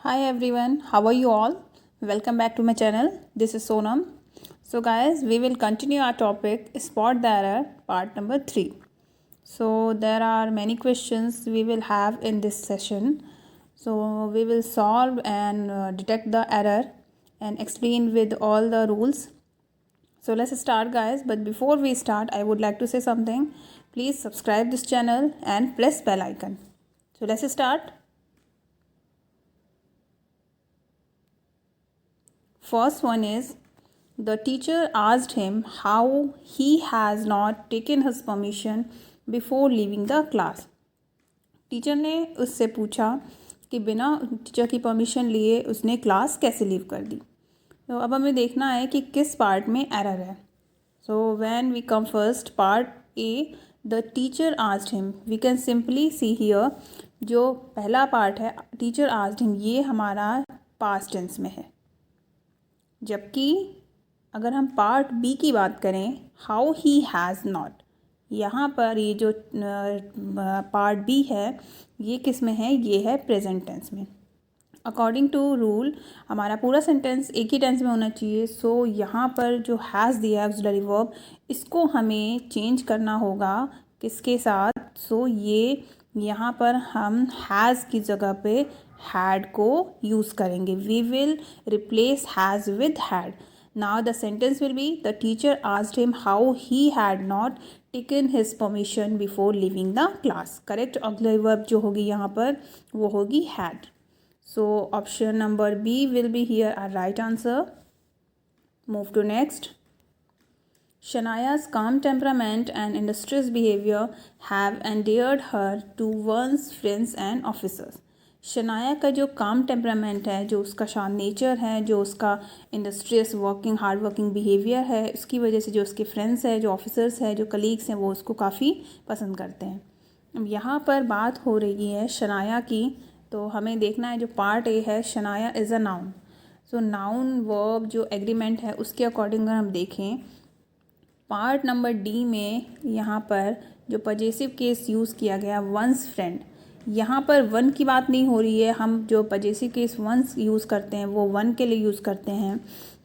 Hi everyone, how are you all? Welcome back to my channel. This is Sonam. So guys, we will continue our topic Spot the Error part number 3. So there are many questions we will have in this session. So we will solve and detect the error and explain with all the rules. So let's start guys, but before we start I would like to say something. Please subscribe this channel and press bell icon. So let's start. First one is the teacher asked him how he has not taken his permission before leaving the class. Teacher ने उससे पूछा कि बिना teacher की permission लिए उसने class कैसे leave कर दी. तो अब हमें देखना है कि किस पार्ट में एरर है. So when we come first part A, the teacher asked him, we can simply see here जो पहला पार्ट है टीचर आस्क्ड हिम, ये हमारा पास्ट टेंस में है. जबकि अगर हम पार्ट बी की बात करें, हाउ ही हैज़ नॉट, यहाँ पर ये जो पार्ट बी है ये किस में है, ये है प्रेजेंट टेंस में. अकॉर्डिंग टू रूल हमारा पूरा सेंटेंस एक ही टेंस में होना चाहिए. सो यहाँ पर जो हैज़ दिया है ऑक्सिलरी वर्ब, इसको हमें चेंज करना होगा किसके साथ. सो ये यहाँ पर हम हैज़ की जगह पे हैड को यूज़ करेंगे. We will replace has with had. Now the sentence will be the teacher asked him how he had not taken his permission before leaving the class. Correct auxiliary verb जो होगी यहाँ पर वो होगी had. So option number B will be here our right answer. Move to next. Shanaya's calm temperament and industrious behavior have endeared her to one's friends and officers. Shanaya का जो काम temperament है, जो उसका शांत नेचर है, जो उसका industrious working hard working behaviour है, उसकी वजह से जो उसके फ्रेंड्स हैं, जो ऑफिसर्स हैं, जो कलीग्स हैं, वो उसको काफ़ी पसंद करते हैं. अब यहाँ पर बात हो रही है शनाया की, तो हमें देखना है जो पार्ट ए है Shanaya is a noun. So noun verb जो एग्रीमेंट है उसके अकॉर्डिंग अगर हम देखें, पार्ट नंबर डी में यहाँ पर जो पजेसिव केस यूज़ किया गया वंस फ्रेंड, यहाँ पर वन की बात नहीं हो रही है. हम जो पजेसिव केस वंस यूज़ करते हैं वो वन के लिए यूज़ करते हैं,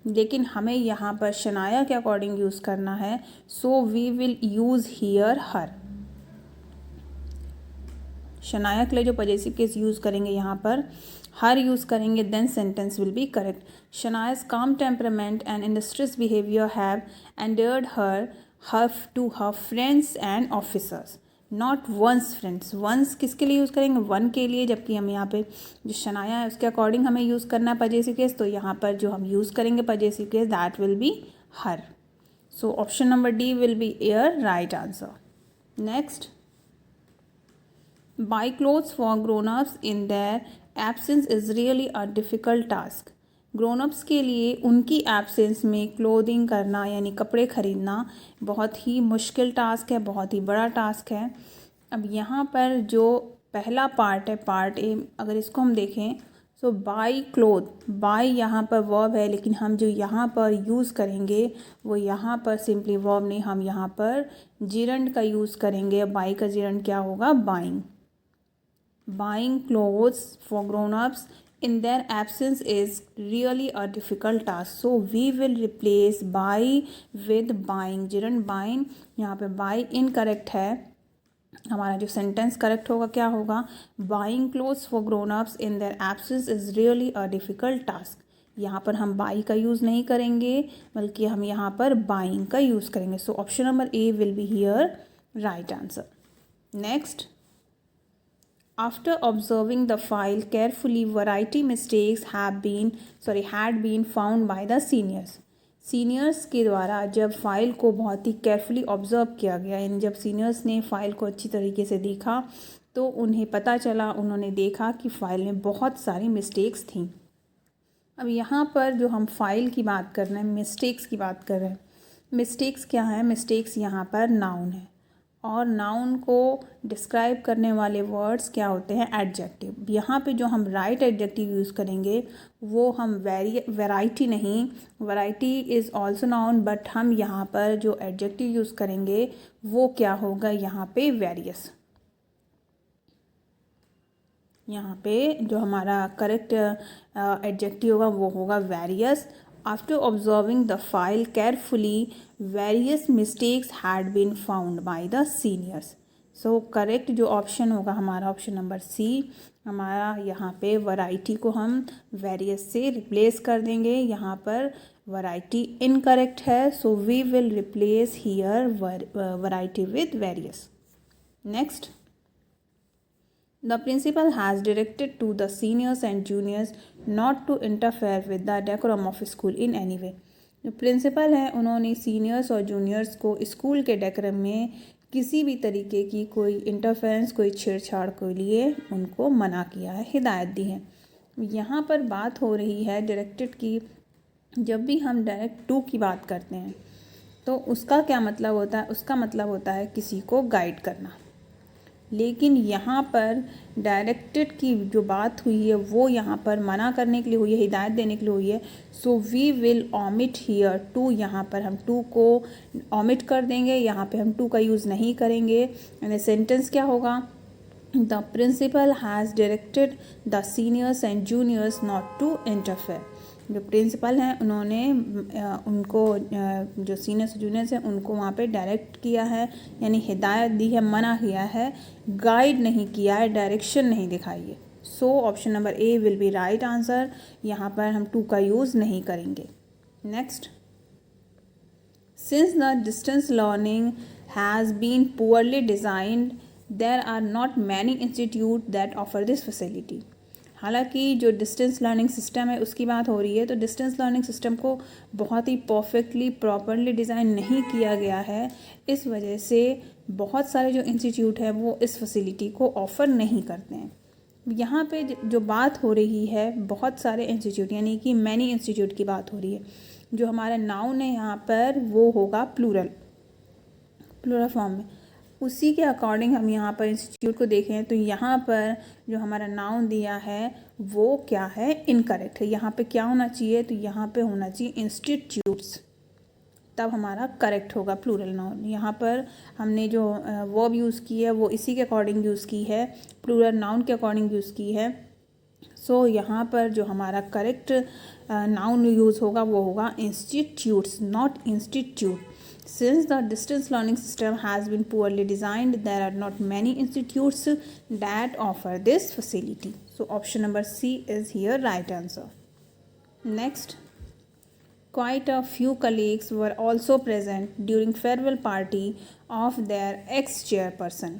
लेकिन हमें यहाँ पर शनाया के अकॉर्डिंग यूज़ करना है. So we will use here her. Shanaya के लिए जो पजेसिव केस यूज़ करेंगे यहाँ पर हर यूज़ करेंगे, then sentence will be correct. शनाया's calm temperament and industrious behavior have endeared her to her friends and officers, not one's friends. once किसके लिए यूज़ करेंगे, वन के लिए, जबकि हम यहाँ पे जो शनाया है उसके अकॉर्डिंग हमें यूज़ करना है पजेसिव केस. तो यहाँ पर जो हम यूज़ करेंगे possessive case that will be her. So option number D will be your right answer. Next, buy clothes for grown-ups in their absence is really a difficult task. Grown-ups के लिए उनकी absence में clothing करना यानी कपड़े ख़रीदना बहुत ही मुश्किल टास्क है, बहुत ही बड़ा टास्क है. अब यहाँ पर जो पहला पार्ट है पार्ट ए, अगर इसको हम देखें सो बाई क्लोथ, बाई यहाँ पर वर्ब है, लेकिन हम जो यहाँ पर यूज़ करेंगे वो यहाँ पर सिंपली वर्ब नहीं, हम यहाँ पर जिरंड का यूज़ करेंगे. बाई का जिरंड क्या होगा, buying. Buying clothes for grown-ups in their absence is really a difficult task. So we will replace buy with buying. जिरन buying, यहाँ पे buy incorrect है. हमारा जो सेंटेंस करेक्ट होगा क्या होगा, buying clothes for grown-ups in their absence is really a difficult task. यहाँ पर हम buy का यूज़ नहीं करेंगे बल्कि हम यहाँ पर buying का यूज़ करेंगे. सो option number A will be here right answer. Next, after observing the file carefully, variety mistakes had been found by the seniors. Seniors के द्वारा जब फ़ाइल को बहुत ही केयरफुली ऑब्ज़र्व किया गया, यानी जब सीनियर्स ने फ़ाइल को अच्छी तरीके से देखा तो उन्हें पता चला, उन्होंने देखा कि फ़ाइल में बहुत सारी मिस्टेक्स थीं. अब यहाँ पर जो हम फ़ाइल की बात कर रहे हैं, मिस्टेक्स की बात कर रहे हैं. मिस्टेक्स क्या है, मिस्टेक्स यहाँ पर नाउन है और नाउन को डिस्क्राइब करने वाले वर्ड्स क्या होते हैं, एडजेक्टिव. यहाँ पे जो हम राइट एडजेक्टिव यूज़ करेंगे वो हम वैरायटी नहीं, variety is also noun, but हम यहाँ पर जो एडजेक्टिव यूज़ करेंगे वो क्या होगा, यहाँ पे वेरियस. यहाँ पे जो हमारा करेक्ट एडजेक्टिव होगा वो होगा various. After observing the file carefully various mistakes had been found by the seniors. So correct जो ऑप्शन होगा हमारा ऑप्शन नंबर सी. हमारा यहाँ पे वैरायटी को हम वेरियस से रिप्लेस कर देंगे. यहाँ पर वैरायटी इनकरेक्ट है, so we will replace here variety with various. Next, the principal has directed to the seniors and juniors not to interfere with the decorum of school in any way. जो principal हैं उन्होंने seniors और juniors को school के decorum में किसी भी तरीके की कोई इंटरफेरेंस, कोई छेड़छाड़ के लिए उनको मना किया है, हिदायत दी है. यहाँ पर बात हो रही है डायरेक्टेड की. जब भी हम डायरेक्ट टू की बात करते हैं तो उसका क्या मतलब होता है? उसका मतलब होता है किसी को गाइड करना. लेकिन यहाँ पर डायरेक्टेड की जो बात हुई है वो यहाँ पर मना करने के लिए हुई है, हिदायत देने के लिए हुई है. So we will omit here to. यहाँ पर हम टू को ओमिट कर देंगे, यहाँ पे हम टू का यूज़ नहीं करेंगे. यानी सेंटेंस क्या होगा? The principal has directed the seniors and juniors not to interfere. जो प्रिंसिपल हैं उन्होंने उनको जो सीनियर्स जूनियर्स हैं उनको वहाँ पे डायरेक्ट किया है, यानी हिदायत दी है, मना किया है, गाइड नहीं किया है, डायरेक्शन नहीं दिखाई है. So option number A will be right answer. यहाँ पर हम टू का यूज़ नहीं करेंगे. Next, since the distance learning has been poorly designed there are not many institute that offer this facility. हालांकि जो डिस्टेंस लर्निंग सिस्टम है उसकी बात हो रही है, तो डिस्टेंस लर्निंग सिस्टम को बहुत ही परफेक्टली प्रॉपरली डिज़ाइन नहीं किया गया है. इस वजह से बहुत सारे जो इंस्टीट्यूट हैं वो इस फैसिलिटी को ऑफ़र नहीं करते हैं. यहाँ पे जो बात हो रही है बहुत सारे इंस्टीट्यूट यानी कि मैनी इंस्टीट्यूट की बात हो रही है. जो हमारा नाउन है यहाँ पर वो होगा प्लूरल फॉर्म में. उसी के अकॉर्डिंग हम यहाँ पर इंस्टीट्यूट को देखें तो यहाँ पर जो हमारा नाउन दिया है वो क्या है? इनकरेक्ट है. यहाँ पे क्या होना चाहिए? तो यहाँ पे होना चाहिए इंस्टीट्यूट्स, तब हमारा करेक्ट होगा प्लूरल नाउन. यहाँ पर हमने जो वर्ब यूज़ की है वो इसी के अकॉर्डिंग यूज़ की है, प्लूरल नाउन के अकॉर्डिंग यूज़ की है. सो यहाँ पर जो हमारा करेक्ट नाउन यूज़ होगा वो होगा institutes, not institute. Since the distance learning system has been poorly designed, there are not many institutes that offer this facility. So option number C is here right answer. Next, quite a few colleagues were also present during farewell party of their ex-chairperson.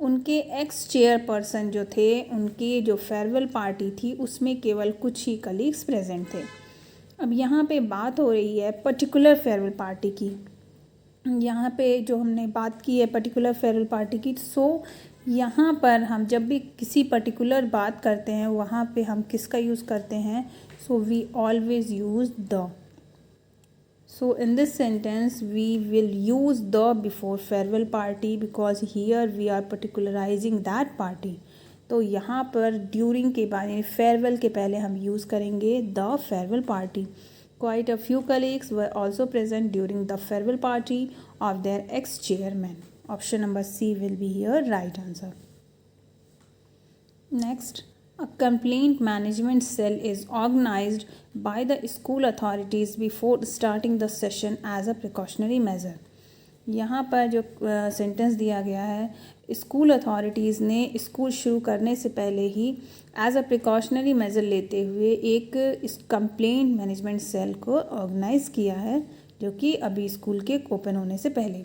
उनके x chairperson जो थे, उनकी जो farewell party थी उसमें केवल कुछ ही colleagues present थे. अब यहाँ पे बात हो रही है पर्टिकुलर फेयरवेल पार्टी की. यहाँ पे जो हमने बात की है पर्टिकुलर फेयरवेल पार्टी की. सो यहाँ पर हम जब भी किसी पर्टिकुलर बात करते हैं वहाँ पे हम किसका यूज़ करते हैं? So we always use the. So in this sentence we will use the before farewell party because here we are particularising that party. तो यहाँ पर ड्यूरिंग के बाद यानी फेयरवेल के पहले हम यूज़ करेंगे the farewell party. Quite a few colleagues were also present during the farewell party of their ex-chairman. Option number C will be here right answer. Next, a complaint management cell is organized by the school authorities before starting the session as a precautionary measure. यहाँ पर जो sentence दिया गया है, school authorities ने school शुरू करने से पहले ही एज अ प्रिकॉशनरी मेज़र लेते हुए एक इस कंप्लेंट मैनेजमेंट सेल को ऑर्गेनाइज़ किया है, जो कि अभी स्कूल के ओपन होने से पहले.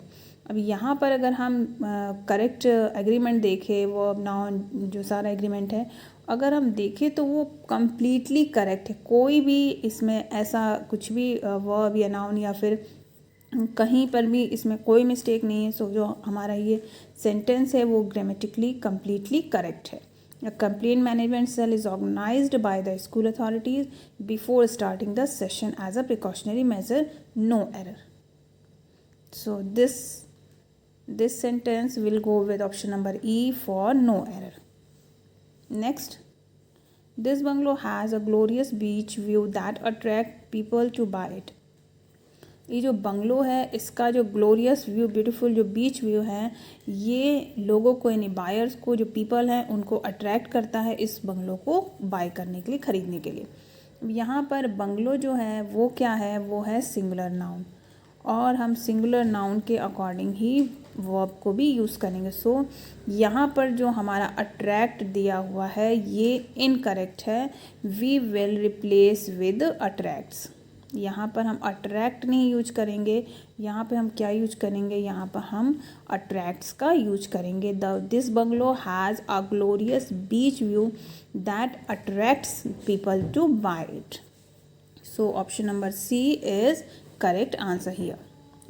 अब यहाँ पर अगर हम करेक्ट एग्रीमेंट देखें, वो नाउन जो सारा एग्रीमेंट है अगर हम देखें तो वो कम्प्लीटली करेक्ट है. कोई भी इसमें ऐसा कुछ भी वर्ब या नाउन या फिर कहीं पर भी इसमें कोई मिस्टेक नहीं है. सो जो हमारा ये सेंटेंस है वो ग्रामेटिकली कम्प्लीटली करेक्ट है. A complaint management cell is organized by the school authorities before starting the session as a precautionary measure. No error. So this sentence will go with option number E for no error. Next, this bungalow has a glorious beach view that attract people to buy it. ये जो bungalow है इसका जो glorious view, beautiful जो beach view है, ये लोगों को यानी बायर्स को, जो पीपल हैं उनको अट्रैक्ट करता है इस बंगलो को बाय करने के लिए, ख़रीदने के लिए। अब यहाँ पर बंगलो जो है वो क्या है, वो है सिंगुलर नाउन, और हम सिंगुलर नाउन के अकॉर्डिंग ही वर्ब को भी यूज़ करेंगे। सो यहाँ पर जो हमारा अट्रैक्ट दिया हुआ है ये इनकरेक्ट है। We will replace with attracts. यहाँ पर हम अट्रैक्ट नहीं यूज करेंगे, यहाँ पे हम क्या यूज करेंगे, यहाँ पर हम अट्रैक्ट्स का यूज करेंगे। This bungalow has a glorious beach view that attracts people to buy it. So option number C is correct answer here.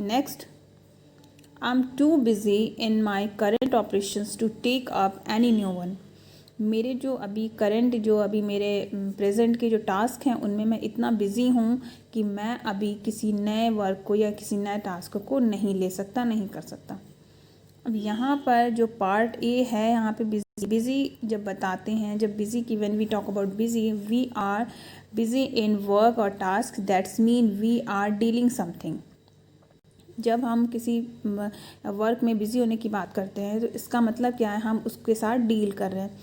Next, I'm too busy in my current operations to take up any new one. मेरे जो अभी मेरे present के जो task हैं उनमें मैं इतना बिज़ी हूँ कि मैं अभी किसी नए वर्क को या किसी नए टास्क को नहीं ले सकता, नहीं कर सकता। अब यहाँ पर जो पार्ट ए है, यहाँ पे बिज़ी जब बताते हैं, जब बिज़ी की when we talk about busy, we are busy in work और task, that's mean we are dealing something. जब हम किसी वर्क में बिज़ी होने की बात करते हैं तो इसका मतलब क्या है, हम उसके साथ डील कर रहे हैं।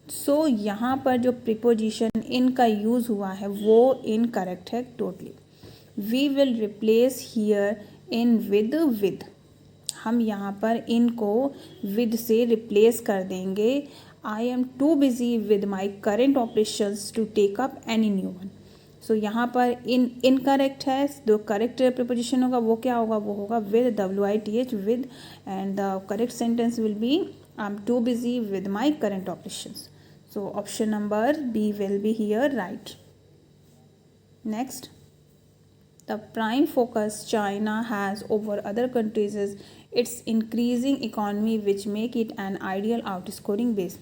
सो यहाँ पर जो प्रीपोजिशन इन का यूज़ हुआ है वो इनकरेक्ट है totally. We will replace here in with. हम यहाँ पर इन को विद से रिप्लेस कर देंगे। I am too busy with my current operations to take up any new one. So यहाँ पर इनकरेक्ट है। जो करेक्ट प्रीपोजिशन होगा वो क्या होगा, वो होगा with, WITH, with, and the correct sentence will be I am too busy with my current operations. So option number B will be here right. Next, the prime focus China has over other countries is its increasing economy which make it an ideal outscoring base.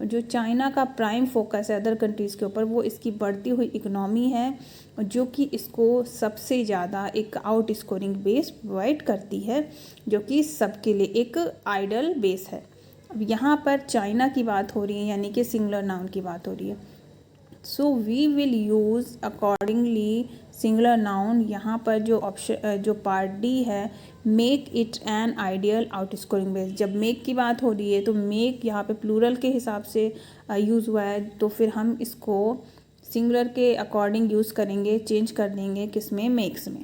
जो China का prime focus है other countries के ऊपर, वो इसकी बढ़ती हुई economy है जो कि इसको सबसे ज़्यादा एक आउट स्कोरिंग बेस प्रोवाइड करती है, जो कि सबके लिए एक आइडल बेस है। अब यहाँ पर चाइना की बात हो रही है, यानी कि सिंगुलर नाउन की बात हो रही है। So we will use accordingly singular noun. यहाँ पर जो ऑप्शन जो पार्ट डी है, make it an ideal out scoring base. जब मेक की बात हो रही है तो मेक यहाँ पे प्लूरल के हिसाब से यूज़ हुआ है, तो फिर हम इसको सिंगुलर के अकॉर्डिंग यूज़ करेंगे, चेंज कर देंगे किसमें, मेक्स में।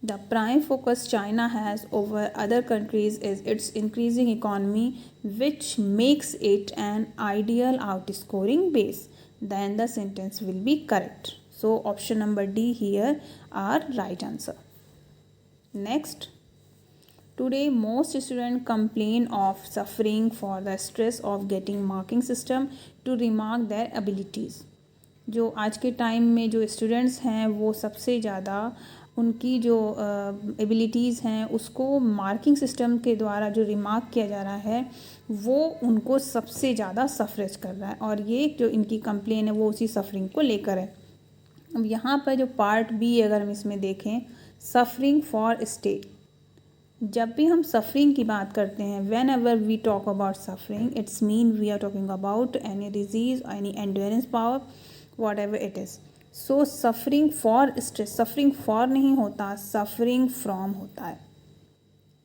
The prime focus China has over other countries is its increasing economy, which makes it an ideal outscoring base. Then the sentence will be correct. So option number D here are right answer. Next, today most students complain of suffering for the stress of getting marking system to remark their abilities. जो आज के time में जो students हैं वो सबसे ज़्यादा उनकी जो एबिलिटीज़ हैं उसको मार्किंग सिस्टम के द्वारा जो रिमार्क किया जा रहा है वो उनको सबसे ज़्यादा सफरेज कर रहा है, और ये जो इनकी कंप्लेन है वो उसी सफरिंग को लेकर है। अब यहाँ पर जो पार्ट बी अगर हम इसमें देखें, सफरिंग फॉर स्टेट, जब भी हम सफरिंग की बात करते हैं, whenever we talk about suffering, it's mean we are talking about any disease, any endurance power, whatever it is. So suffering for stress, suffering for नहीं होता, suffering from होता है।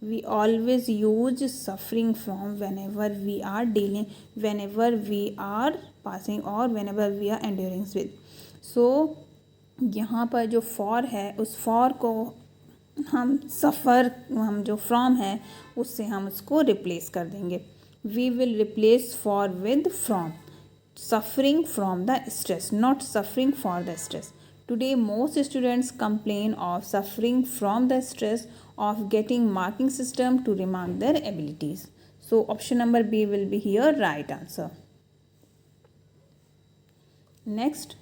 We always use suffering from whenever we are dealing, whenever we are passing, और whenever we are enduring with. So यहाँ पर जो for है उस फॉर को हम हम जो फ्रॉम है उससे हम उसको रिप्लेस कर देंगे। We will replace for with from. Suffering from the stress, not suffering for the stress. Today most students complain of suffering from the stress of getting marking system to remark their abilities. So option number B will be here right answer. Next,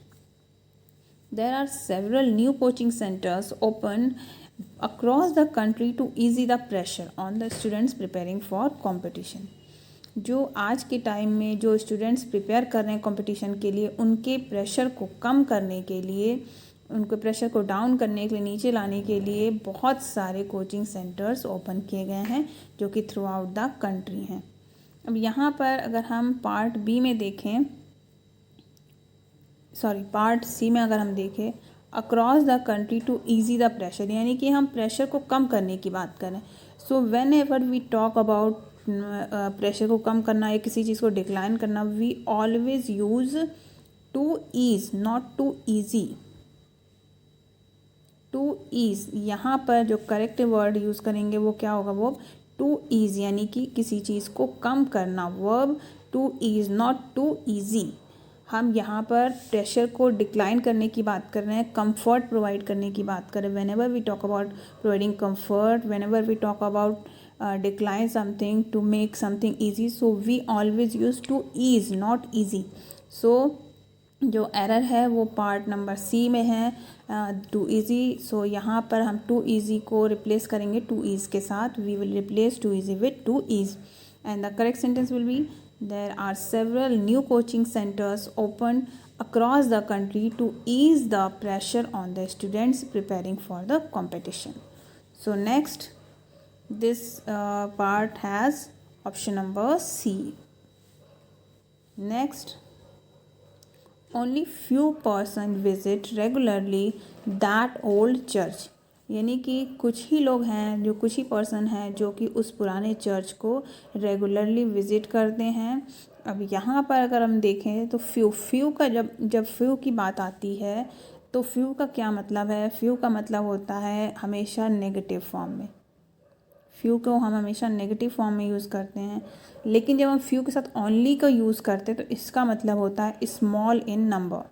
there are several new coaching centers open across the country to ease the pressure on the students preparing for competition. जो आज के time में जो students prepare कर रहे हैं competition के लिए, उनके प्रेशर को कम करने के लिए, उनके प्रेशर को डाउन करने के लिए, नीचे लाने के लिए बहुत सारे कोचिंग सेंटर्स ओपन किए गए हैं जो कि थ्रू आउट द कंट्री हैं। अब यहाँ पर अगर हम पार्ट सी में अगर हम देखें, across the country to easy the pressure, यानी कि हम प्रेशर को कम करने की बात करें. So whenever we talk about pressure को कम करना या किसी चीज़ को डिक्लाइन करना, we always use to ease, not to easy. To ease, यहाँ पर जो करेक्ट वर्ड यूज़ करेंगे वो क्या होगा, वो टू ईज, यानी कि किसी चीज़ को कम करना. Verb to ease, not to easy. हम यहाँ पर प्रेशर को डिक्लाइन करने की बात कर रहे हैं, कंफर्ट प्रोवाइड करने की बात कर रहे हैं. Whenever we talk about providing comfort, whenever we talk about decline something to make something easy, so we always use to ease, not easy. So जो एरर है वो पार्ट नंबर सी में है, to easy. सो यहाँ पर हम to easy को replace करेंगे टू ईज के साथ. We will replace to easy with to ease. And the correct sentence will be, there are several new coaching centers opened across the country to ease the pressure on the students preparing for the competition. So next, this part has option number C. Next, only few person visit regularly that old church. यानी कि कुछ ही लोग हैं, जो कुछ ही person हैं जो कि उस पुराने चर्च को रेगुलरली विज़िट करते हैं. अब यहाँ पर अगर हम देखें तो फ्यू का जब फ्यू की बात आती है तो फ्यू का क्या मतलब है. फ्यू का मतलब होता है हमेशा नेगेटिव फॉर्म में. फ्यू को हम हमेशा नेगेटिव फॉर्म में यूज़ करते हैं. लेकिन जब हम फ्यू के साथ ओनली का यूज़ करते हैं तो इसका मतलब होता है स्मॉल इन नंबर,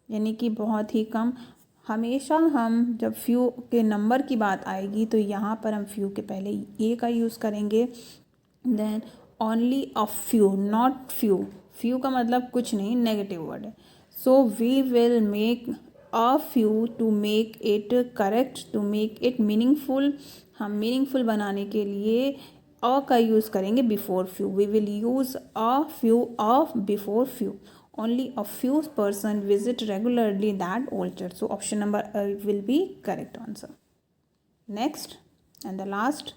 यानी कि बहुत ही कम. हमेशा हम जब फ्यू के नंबर की बात आएगी तो यहाँ पर हम फ्यू के पहले ए का यूज़ करेंगे. Then only a few, not few. Few का मतलब कुछ नहीं, नेगेटिव वर्ड है. So we will make a few to make it correct, to make it meaningful. हम मीनिंगफुल बनाने के लिए अ का यूज़ करेंगे before few. We will use a few of before few. Only a few person visit regularly that old church. So option number will be correct answer. Next and the last.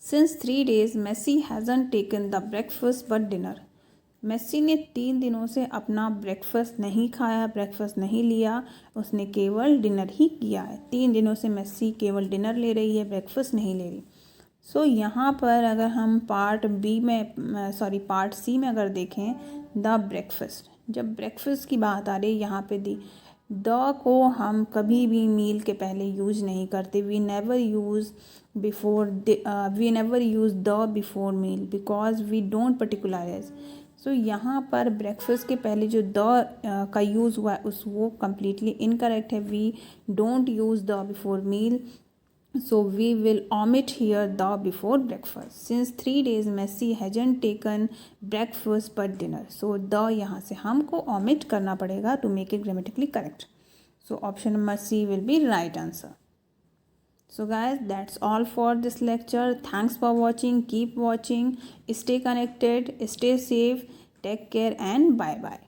Since 3 days, Messi hasn't taken the breakfast but dinner. Messi ने 3 दिनों से अपना breakfast नहीं खाया, breakfast नहीं लिया, उसने केवल डिनर ही किया है. 3 दिनों से मेस्सी केवल डिनर ले रही है, ब्रेकफास्ट नहीं ले रही. सो यहाँ पर अगर हम पार्ट सी में अगर देखें, द ब्रेकफास्ट, जब ब्रेकफास्ट की बात आ रही है यहाँ पे द को हम कभी भी मील के पहले यूज़ नहीं करते. We never use the before meal because we don't particularise. So यहाँ पर ब्रेकफास्ट के पहले जो द का यूज़ हुआ है वो कम्प्लीटली इनकरेक्ट है. We don't use the before meal. So we will omit here the before breakfast. Since 3 days Messi hasn't taken breakfast but dinner. So the यहाँ से हमको omit करना पड़ेगा to make it grammatically correct. So option number C will be right answer. So guys, that's all for this lecture. Thanks for watching. Keep watching. Stay connected. Stay safe. Take care and bye bye.